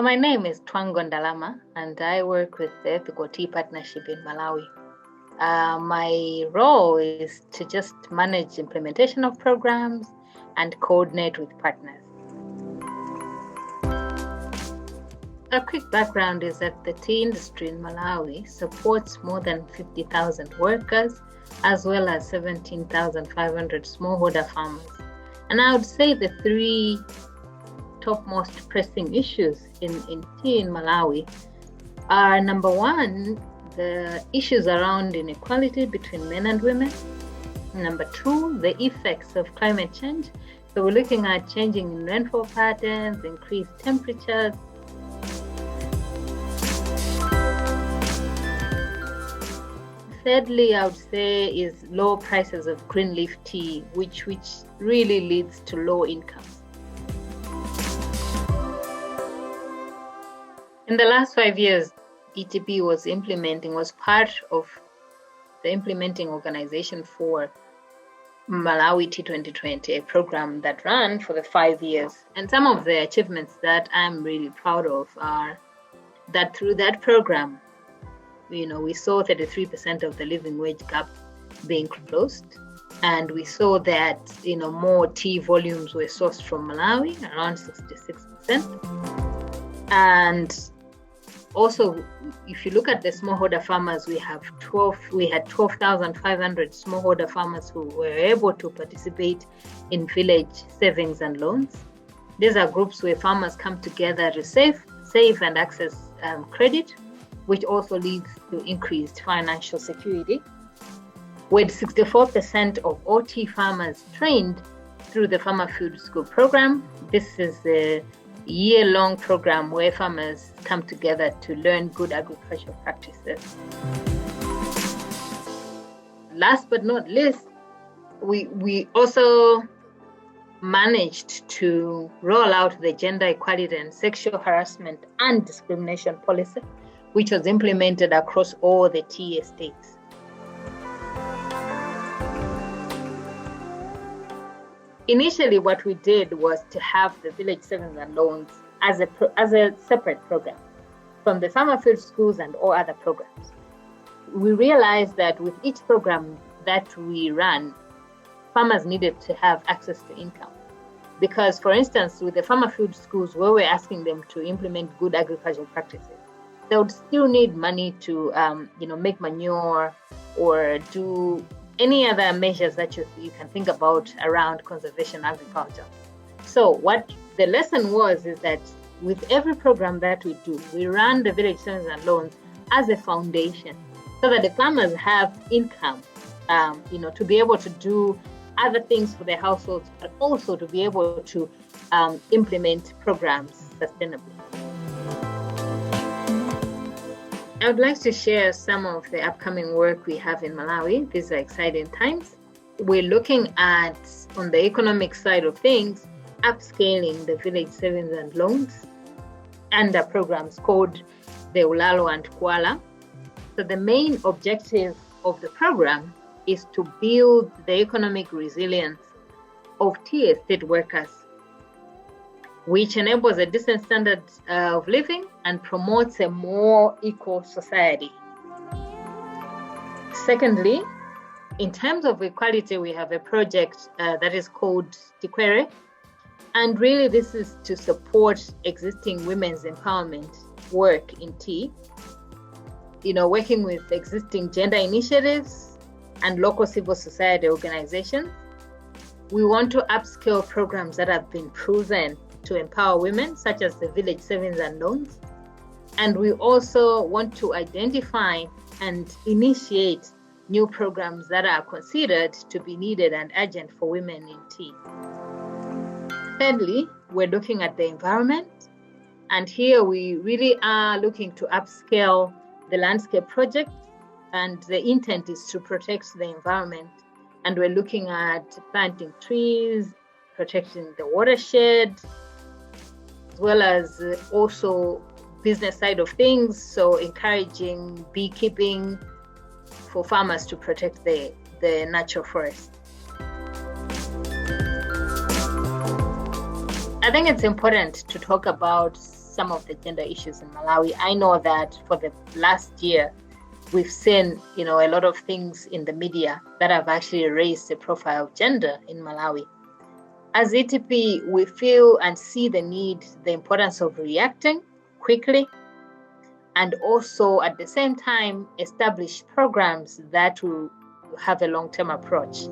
my name is Thwango Ndalama, and I work with the Ethical Tea Partnership in Malawi. My role is to just manage implementation of programs and coordinate with partners. A quick background is that the tea industry in Malawi supports more than 50,000 workers, as well as 17,500 smallholder farmers. And I would say the three topmost pressing issues in tea in Malawi are, number one, the issues around inequality between men and women. Number two, the effects of climate change. So we're looking at changing in rainfall patterns, increased temperatures. Thirdly, I would say is low prices of green leaf tea, which really leads to low incomes. In the last 5 years, ETP was part of the implementing organization for Malawi Tea 2020, a program that ran for the 5 years. And some of the achievements that I'm really proud of are that through that program, we saw 33% of the living wage gap being closed. And we saw that, more tea volumes were sourced from Malawi, around 66%. And also, if you look at the smallholder farmers, we had 12,500 smallholder farmers who were able to participate in village savings and loans. These are groups where farmers come together to save and access credit, which also leads to increased financial security. With 64% of all tea farmers trained through the Farmer Food School program, this is a year-long program where farmers come together to learn good agricultural practices. Last but not least, we also managed to roll out the gender equality and sexual harassment and discrimination policy, which was implemented across all the tea estates. Initially, what we did was to have the village savings and loans as a separate program from the farmer field schools and all other programs. We realized that with each program that we ran, farmers needed to have access to income. Because, for instance, with the farmer field schools, where we're asking them to implement good agricultural practices, they would still need money to, make manure or do any other measures that you can think about around conservation agriculture. So what the lesson was is that with every program that we do, we run the village savings and loans as a foundation so that the farmers have income, to be able to do other things for their households, but also to be able to implement programs sustainably. I would like to share some of the upcoming work we have in Malawi. These are exciting times. We're looking at, on the economic side of things, upscaling the village savings and loans under programs called the Ulalo and Kuala. So the main objective of the program is to build the economic resilience of tea estate workers, which enables a decent standard of living and promotes a more equal society. Secondly, in terms of equality, we have a project that is called Tikwere. And really, this is to support existing women's empowerment work in tea, working with existing gender initiatives and local civil society organizations. We want to upscale programs that have been proven to empower women, such as the village savings and loans. And we also want to identify and initiate new programs that are considered to be needed and urgent for women in tea. Thirdly, we're looking at the environment. And here we really are looking to upscale the landscape project. And the intent is to protect the environment. And we're looking at planting trees, protecting the watershed, as well as also business side of things, so encouraging beekeeping for farmers to protect the natural forest. I think it's important to talk about some of the gender issues in Malawi. I know that for the last year, we've seen, a lot of things in the media that have actually raised the profile of gender in Malawi. As ETP, we feel and see the importance of reacting quickly, and also at the same time establish programs that will have a long-term approach.